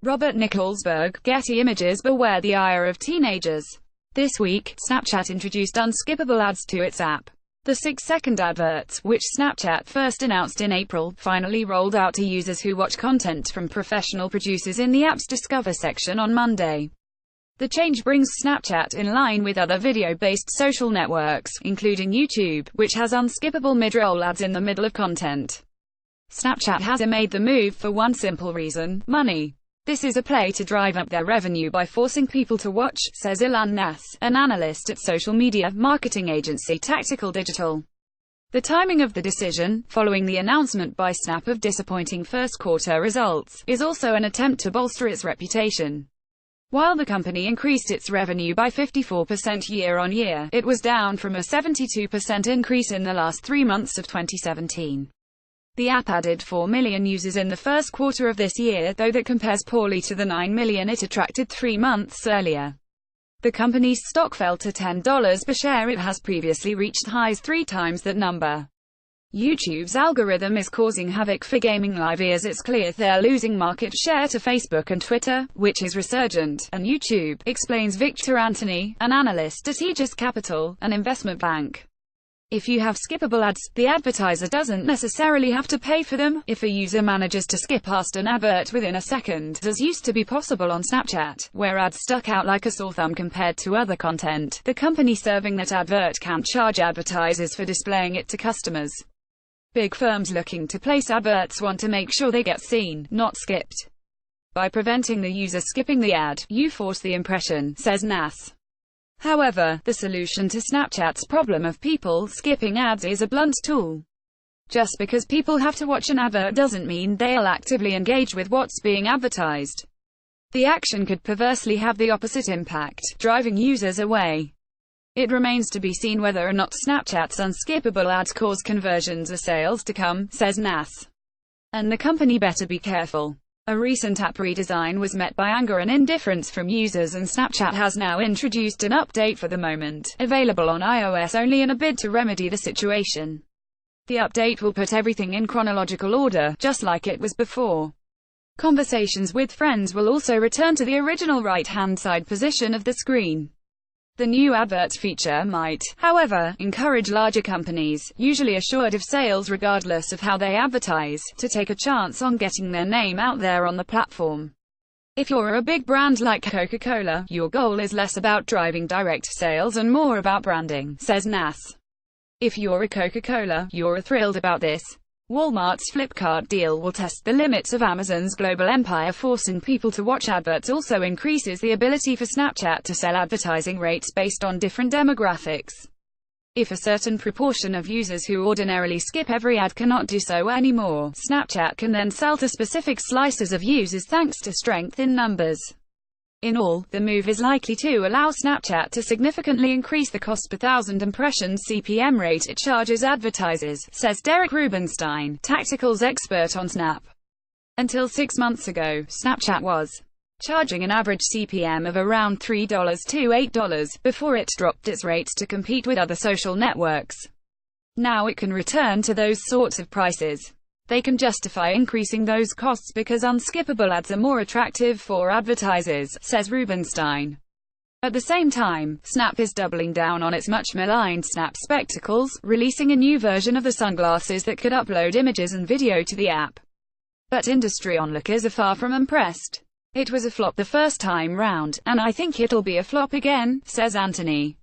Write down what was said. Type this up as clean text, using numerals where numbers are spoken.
Robert Nicholsberg, Getty Images. Beware the ire of teenagers. This week, Snapchat introduced unskippable ads to its app. The 6-second adverts, which Snapchat first announced in April, finally rolled out to users who watch content from professional producers in the app's Discover section on Monday. The change brings Snapchat in line with other video-based social networks, including YouTube, which has unskippable mid-roll ads in the middle of content. Snapchat has made the move for one simple reason: money. This is a play to drive up their revenue by forcing people to watch, says Ilan Nass, an analyst at social media marketing agency Tactical Digital. The timing of the decision, following the announcement by Snap of disappointing first-quarter results, is also an attempt to bolster its reputation. While the company increased its revenue by 54% year-on-year, it was down from a 72% increase in the last 3 months of 2017. The app added 4 million users in the first quarter of this year, though that compares poorly to the 9 million it attracted 3 months earlier. The company's stock fell to $10 per share. It has previously reached highs 3 times that number. YouTube's algorithm is causing havoc for gaming live ears. It's clear they're losing market share to Facebook and Twitter, which is resurgent, and YouTube, explains Victor Anthony, an analyst at Aegis Capital, an investment bank. If you have skippable ads, the advertiser doesn't necessarily have to pay for them. If a user manages to skip past an advert within a second, as used to be possible on Snapchat, where ads stuck out like a sore thumb compared to other content, the company serving that advert can't charge advertisers for displaying it to customers. Big firms looking to place adverts want to make sure they get seen, not skipped. By preventing the user skipping the ad, you force the impression, says Nass. However, the solution to Snapchat's problem of people skipping ads is a blunt tool. Just because people have to watch an advert doesn't mean they'll actively engage with what's being advertised. The action could perversely have the opposite impact, driving users away. It remains to be seen whether or not Snapchat's unskippable ads cause conversions or sales to come, says Nass. And the company better be careful. A recent app redesign was met by anger and indifference from users, and Snapchat has now introduced an update for the moment, available on iOS only in a bid to remedy the situation. The update will put everything in chronological order, just like it was before. Conversations with friends will also return to the original right-hand side position of the screen. The new adverts feature might, however, encourage larger companies, usually assured of sales regardless of how they advertise, to take a chance on getting their name out there on the platform. If you're a big brand like Coca-Cola, your goal is less about driving direct sales and more about branding, says Nass. If you're a Coca-Cola, you're thrilled about this. Walmart's Flipkart deal will test the limits of Amazon's global empire. Forcing people to watch adverts also increases the ability for Snapchat to sell advertising rates based on different demographics. If a certain proportion of users who ordinarily skip every ad cannot do so anymore, Snapchat can then sell to specific slices of users thanks to strength in numbers. In all, the move is likely to allow Snapchat to significantly increase the cost per thousand impressions (CPM) rate it charges advertisers, says Derek Rubenstein, Tactical's expert on Snap. Until 6 months ago, Snapchat was charging an average CPM of around $3 to $8, before it dropped its rates to compete with other social networks. Now it can return to those sorts of prices. They can justify increasing those costs because unskippable ads are more attractive for advertisers, says Rubenstein. At the same time, Snap is doubling down on its much-maligned Snap Spectacles, releasing a new version of the sunglasses that could upload images and video to the app. But industry onlookers are far from impressed. It was a flop the first time round, and I think it'll be a flop again, says Anthony.